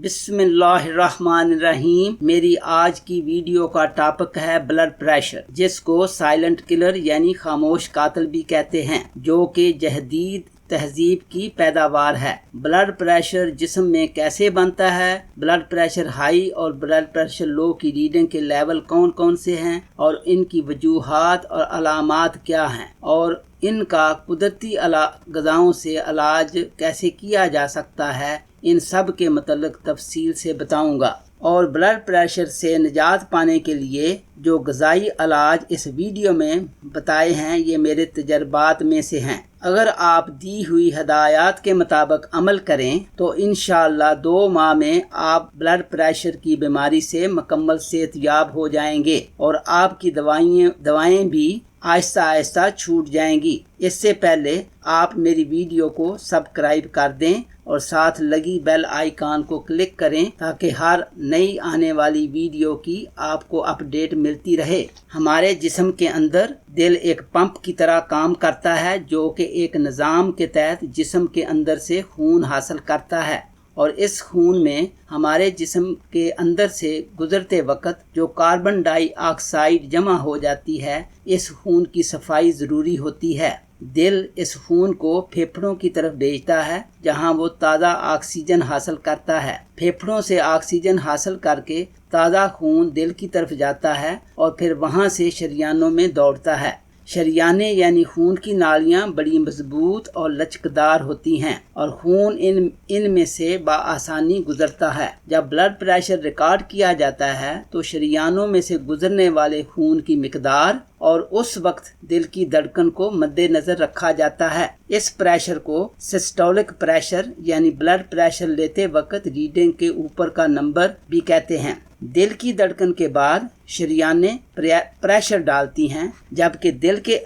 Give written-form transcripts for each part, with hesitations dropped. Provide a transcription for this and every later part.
बिस्मिल्लाहिर्रहमानिर्रहीम। मेरी आज की वीडियो का टॉपिक है ब्लड प्रेशर, जिसको साइलेंट किलर यानी खामोश कातिल भी कहते हैं, जो कि जदीद तहजीब की पैदावार है। ब्लड प्रेशर जिस्म में कैसे बनता है, ब्लड प्रेशर हाई और ब्लड प्रेशर लो की रीडिंग के लेवल कौन कौन से हैं और इनकी वजूहात और अलामात क्या हैं और इनका कुदरती गज़ाओं से इलाज कैसे किया जा सकता है, इन सब के मतलब तफसील से बताऊंगा। और ब्लड प्रेशर से निजात पाने के लिए जो ग़िज़ाई इलाज इस वीडियो में बताए हैं, ये मेरे तजर्बात में से हैं। अगर आप दी हुई हिदायत के मुताबिक अमल करें तो इंशाअल्लाह 2 माह में आप ब्लड प्रेशर की बीमारी से मुकम्मल सेहतयाब हो जाएंगे और आपकी दवाएं भी आहिस्ता आहिस्ता छूट जाएंगी। इससे पहले आप मेरी वीडियो को सब्सक्राइब कर दें और साथ लगी बेल आइकन को क्लिक करें ताकि हर नई आने वाली वीडियो की आपको अपडेट मिलती रहे। हमारे जिस्म के अंदर दिल एक पंप की तरह काम करता है, जो कि एक निज़ाम के तहत जिस्म के अंदर से खून हासिल करता है और इस खून में हमारे जिस्म के अंदर से गुजरते वक्त जो कार्बन डाइऑक्साइड जमा हो जाती है, इस खून की सफाई ज़रूरी होती है। दिल इस खून को फेफड़ों की तरफ भेजता है, जहां वो ताज़ा ऑक्सीजन हासिल करता है। फेफड़ों से ऑक्सीजन हासिल करके ताज़ा खून दिल की तरफ जाता है और फिर वहां से शरियानों में दौड़ता है। शरियाने यानी खून की नालियां बड़ी मजबूत और लचकदार होती हैं और खून इनमें से बआसानी गुजरता है। जब ब्लड प्रेशर रिकॉर्ड किया जाता है तो शरियानों में से गुजरने वाले खून की मिकदार और उस वक्त दिल की धड़कन को मद्देनजर रखा जाता है। इस प्रेशर को सिस्टोलिक प्रेशर यानी ब्लड प्रेशर लेते वक्त रीडिंग के ऊपर का नंबर भी कहते हैं। दिल की धड़कन के बाद शरियानें प्रेशर डालती हैं, जबकि दिल के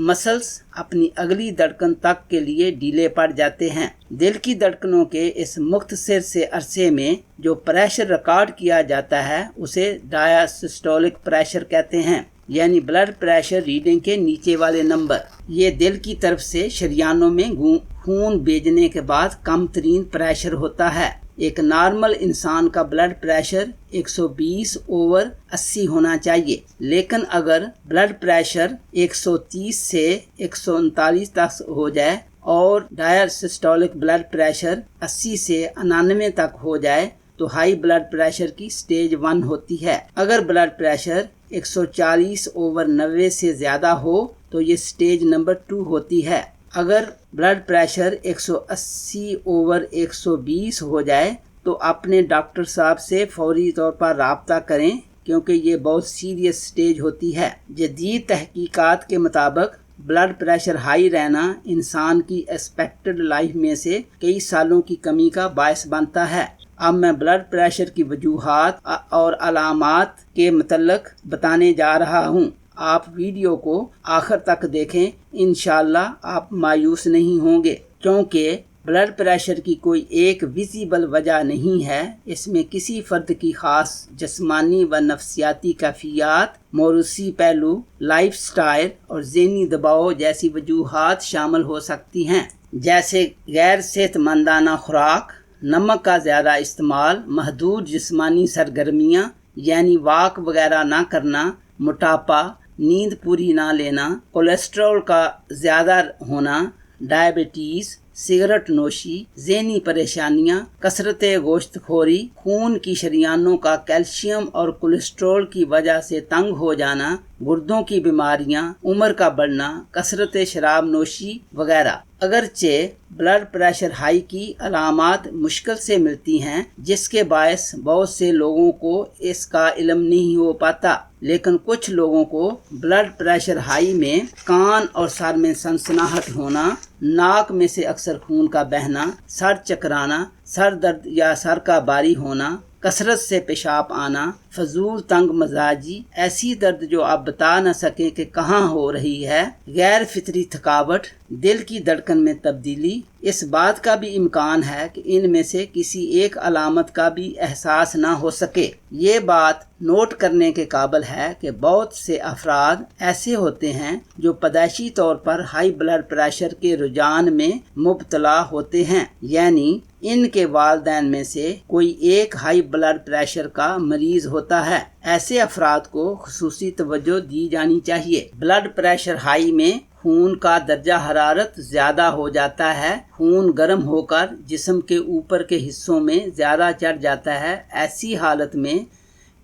मसल्स अपनी अगली धड़कन तक के लिए ढीले पड़ जाते हैं। दिल की धड़कनों के इस मुख्तसर से अरसे में जो प्रेशर रिकॉर्ड किया जाता है उसे डायसिस्टोलिक प्रेशर कहते हैं, यानी ब्लड प्रेशर रीडिंग के नीचे वाले नंबर। ये दिल की तरफ से शरियानों में खून भेजने के बाद कम तरीन प्रेशर होता है। एक नॉर्मल इंसान का ब्लड प्रेशर 120/80 होना चाहिए, लेकिन अगर ब्लड प्रेशर 130 से 139 तक हो जाए और डायसिस्टोलिक ब्लड प्रेशर 80 से 99 तक हो जाए तो हाई ब्लड प्रेशर की स्टेज 1 होती है। अगर ब्लड प्रेशर 140/90 से ज़्यादा हो तो ये स्टेज नंबर 2 होती है। अगर ब्लड प्रेशर 180/120 हो जाए तो अपने डॉक्टर साहब से फौरी तौर पर राब्ता करें, क्योंकि ये बहुत सीरियस स्टेज होती है। जदीद तहकीकात के मुताबिक ब्लड प्रेशर हाई रहना इंसान की एक्सपेक्टेड लाइफ में से कई सालों की कमी का बायस बनता है। अब मैं ब्लड प्रेशर की वजूहात और अलामात के मतलब बताने जा रहा हूँ। आप वीडियो को आखिर तक देखें, इंशाअल्लाह आप मायूस नहीं होंगे, क्योंकि ब्लड प्रेशर की कोई एक विजिबल वजह नहीं है। इसमें किसी फर्द की खास जिस्मानी व नफ्सियाती कैफियत, मौरूसी पहलू, लाइफ स्टाइल और ज़हनी दबाव जैसी वजूहात शामिल हो सकती हैं, जैसे गैर सेहतमंदाना खुराक, नमक का ज़्यादा इस्तेमाल, महदूद जिस्मानी सरगर्मियाँ यानी वॉक वगैरह ना करना, मोटापा, नींद पूरी ना लेना, कोलेस्ट्रॉल का ज़्यादा होना, डायबिटीज़, सिगरेट नोशी, ज़हनी परेशानियाँ, कसरत गोश्तखोरी, खून की शरियानों का कैल्शियम और कोलेस्ट्रॉल की वजह से तंग हो जाना, गुर्दों की बीमारियाँ, उम्र का बढ़ना, कसरत शराब नोशी वगैरह। अगरचे ब्लड प्रेशर हाई की अलामात मुश्किल से मिलती हैं, जिसके बायस बहुत से लोगों को इसका इल्म नहीं हो पाता, लेकिन कुछ लोगों को ब्लड प्रेशर हाई में कान और सर में सनसनाहट होना, नाक में से अक्सर खून का बहना, सर चकराना, सर दर्द या सर का भारी होना, कसरत से पेशाब आना, फजूल तंग मजाजी, ऐसी दर्द जो आप बता न सकें कि कहाँ हो रही है, गैर फितरी थकावट, دل کی دھڑکن میں تبدیلی، اس بات کا بھی امکان ہے کہ ان میں سے کسی ایک علامت کا بھی احساس نہ ہو سکے۔ یہ بات نوٹ کرنے کے قابل ہے کہ بہت سے افراد ایسے ہوتے ہیں جو پیدائشی طور پر ہائی بلڈ پریشر کے رجحان میں مبتلا ہوتے ہیں، یعنی ان کے والدین میں سے کوئی ایک ہائی بلڈ پریشر کا مریض ہوتا ہے۔ ایسے افراد کو خصوصی توجہ دی جانی چاہیے۔ بلڈ پریشر ہائی میں خون کا درجہ حرارت زیادہ ہو جاتا ہے، خون گرم ہو کر جسم کے اوپر کے حصوں میں زیادہ چڑھ جاتا ہے۔ ایسی حالت میں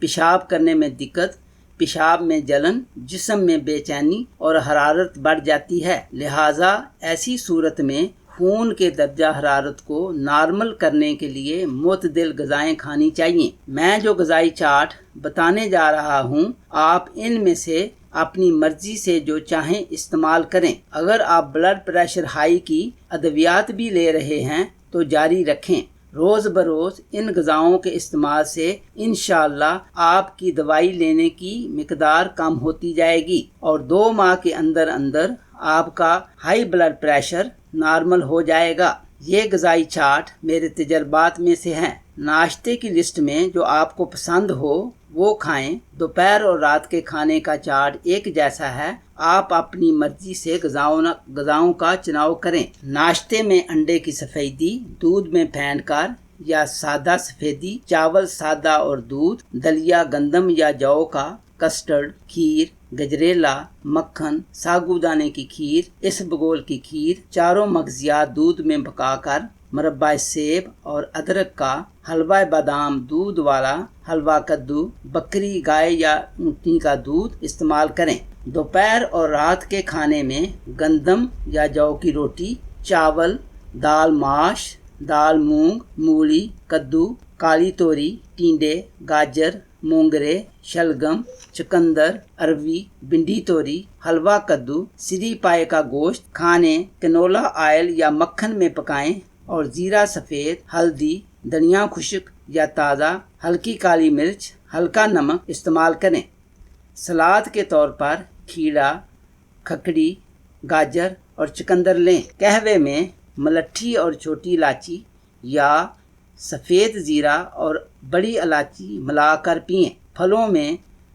پیشاب کرنے میں دقت، پیشاب میں جلن، جسم میں بے چینی اور حرارت بڑھ جاتی ہے۔ لہٰذا ایسی صورت میں خون کے درجہ حرارت کو نارمل کرنے کے لیے معتدل غذائیں کھانی چاہیے۔ میں جو غذائی چارٹ بتانے جا رہا ہوں، آپ ان میں سے اپنی مرضی سے جو چاہیں استعمال کریں۔ اگر آپ بلڈ پریشر ہائی کی ادویات بھی لے رہے ہیں تو جاری رکھیں۔ روز بروز ان غذاؤں کے استعمال سے انشاءاللہ آپ کی دوائی لینے کی مقدار کم ہوتی جائے گی اور 2 ماہ کے اندر آپ کا ہائی بلڈ پریشر نارمل ہو جائے گا۔ یہ غذائی چارٹ میرے تجربات میں سے ہیں۔ ناشتے کی لسٹ میں جو آپ کو پسند ہو وہ کھائیں۔ دوپہر اور رات کے کھانے کا چارٹ ایک جیسا ہے، آپ اپنی مرضی سے غذاؤں کا چناؤ کریں۔ ناشتے میں انڈے کی سفیدی دودھ میں پھینٹ کر یا سادہ سفیدی، چاول سادہ اور دودھ، دلیا گندم یا جو کا، کسٹرڈ، کھیر، گجریلا، مکھن، ساگودانے کی کھیر، اسبگول کی کھیر، چاروں مغزیات دودھ میں پکا کر، مربع سیب اور ادرک کا، حلوہ بادام دودھ والا، حلوہ کدو، بکری، گائے یا اونٹنی کا دودھ استعمال کریں۔ دوپہر اور رات کے کھانے میں گندم یا جو کی روٹی، چاول، دال ماش، دال مونگ، مولی، کدو، کالی توری، ٹینڈے، گاجر، مونگرے، شلگم، چقندر، اروی، بھنڈی توری، حلوہ کدو، سری پائے کا گوشت کھانے کنولا آئل یا مکھن میں پکائیں اور زیرہ سفید، ہلدی، دھنیا خشک یا تازہ، ہلکی کالی مرچ، ہلکا نمک استعمال کریں۔ سلاد کے طور پر کھیرا، ککڑی، گاجر اور چقندر لیں۔ قہوے میں ملٹھی اور چھوٹی الائچی یا سفید زیرہ اور بڑی الائچی ملا کر پئیں۔ پھلوں میں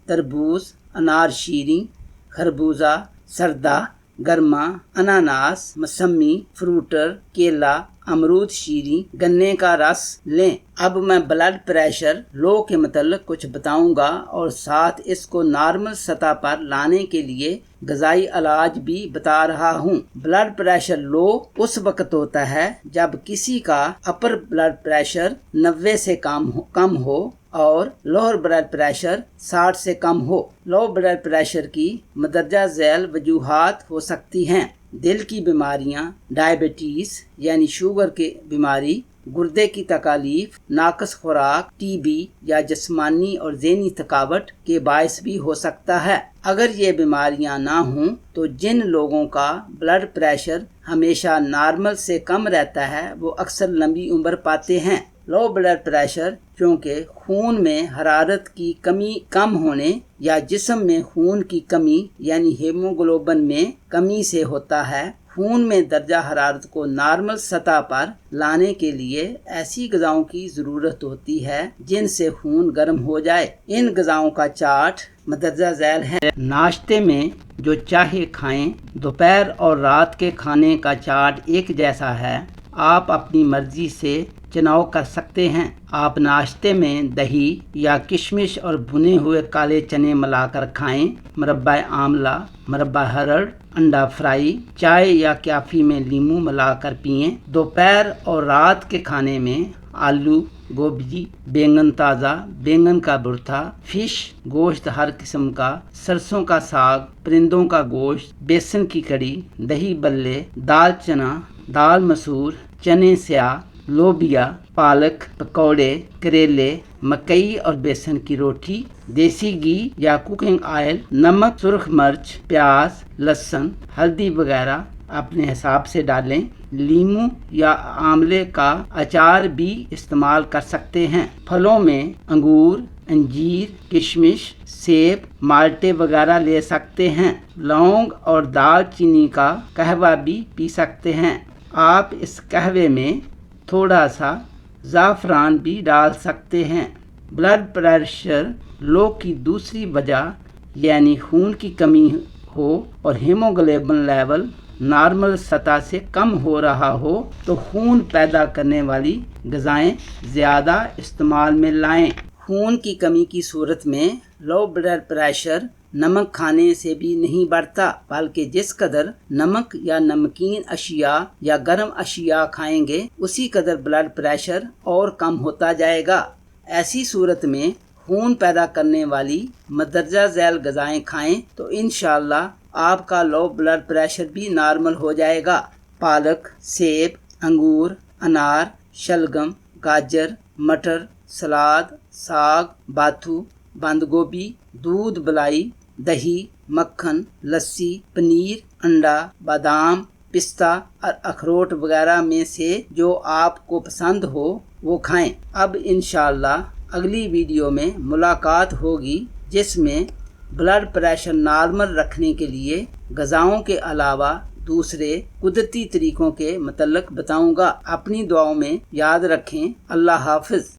تربوز، انار شیریں، خربوزہ، سردا، گرما، اناناس، موسمی، فروٹر، کیلا، امرود شیریں، گنے کا رس لیں۔ اب میں بلڈ پریشر لو کے متعلق کچھ بتاؤں گا اور ساتھ اس کو نارمل سطح پر لانے کے لیے غذائی علاج بھی بتا رہا ہوں۔ بلڈ پریشر لو اس وقت ہوتا ہے جب کسی کا اپر بلڈ پریشر 90 سے کم ہو اور لوور بلڈ پریشر 60 سے کم ہو۔ لو بلڈ پریشر کی مندرجہ ذیل وجوہات ہو سکتی ہیں: دل کی بیماریاں، ڈائبٹیز یعنی شوگر کی بیماری، گردے کی تکالیف، ناقص خوراک، ٹی بی یا جسمانی اور ذہنی تھکاوٹ کے باعث بھی ہو سکتا ہے۔ اگر یہ بیماریاں نہ ہوں تو جن لوگوں کا بلڈ پریشر ہمیشہ نارمل سے کم رہتا ہے وہ اکثر لمبی عمر پاتے ہیں۔ لو بلڈ پریشر چونکہ خون میں حرارت کی کم ہونے یا جسم میں خون کی کمی یعنی ہیموگلوبن میں کمی سے ہوتا ہے، خون میں درجہ حرارت کو نارمل سطح پر لانے کے لیے ایسی غذاؤں کی ضرورت ہوتی ہے جن سے خون گرم ہو جائے۔ ان غذاؤں کا چارٹ مندرجہ ذیل ہے۔ ناشتے میں جو چاہے کھائیں، دوپہر اور رات کے کھانے کا چارٹ ایک جیسا ہے، آپ اپنی مرضی سے چناؤ کر سکتے ہیں۔ آپ ناشتے میں دہی یا کشمش اور بھنے ہوئے کالے چنے ملا کر کھائیں، مربع آملہ، مربع ہرڑ، انڈا فرائی، چائے یا کافی میں لیموں ملا کر پئیں۔ دوپہر اور رات کے کھانے میں آلو، گوبھی، بینگن تازہ، بینگن کا بھرتا، فش، گوشت ہر قسم کا، سرسوں کا ساگ، پرندوں کا گوشت، بیسن کی کڑی، دہی بلے، دال چنا، دال مسور، چنے سیاہ، لوبیا، پالک، پکوڑے، کریلے، مکئی اور بیسن کی روٹی، دیسی گھی یا کوکنگ آئل، نمک، سرخ مرچ، پیاز، لہسن، ہلدی وغیرہ अपने हिसाब से डालें। लीमू या आंवले का अचार भी इस्तेमाल कर सकते हैं। फलों में अंगूर, अंजीर, किशमिश, सेब, माल्टे वगैरह ले सकते हैं। लौंग और दालचीनी का कहवा भी पी सकते हैं। आप इस कहवे में थोड़ा सा ज़ाफ़रान भी डाल सकते हैं। ब्लड प्रेशर लो की दूसरी वजह यानी खून की कमी हो और हीमोग्लोबिन लेवल नॉर्मल सतह से कम हो रहा हो तो खून पैदा करने वाली ग़िज़ाएं ज़्यादा इस्तेमाल में लाएं। खून की कमी की सूरत में लो ब्लड प्रेशर नमक खाने से भी नहीं बढ़ता, बल्कि जिस कदर नमक या नमकीन अशिया या गर्म अशिया खाएंगे उसी कदर ब्लड प्रेशर और कम होता जाएगा। ऐसी सूरत में खून पैदा करने वाली मदरजा झैल ग़िज़ाएं खाएं तो इंशाअल्लाह आपका लो ब्लड प्रेशर भी नॉर्मल हो जाएगा। पालक, सेब, अंगूर, अनार, शलगम, गाजर, मटर, सलाद, साग, बाथू, बंद गोभी, दूध मलाई, दही, मक्खन, लस्सी, पनीर, अंडा, बादाम, पिस्ता और अखरोट वगैरह में से जो आपको पसंद हो वो खाएं। अब इंशाअल्लाह अगली वीडियो में मुलाकात होगी जिसमें ब्लड प्रेशर नॉर्मल रखने के लिए ग़िज़ाओं के अलावा दूसरे कुदरती तरीकों के मतलब बताऊंगा। अपनी दुआओं में याद रखें। अल्लाह हाफ़िज़।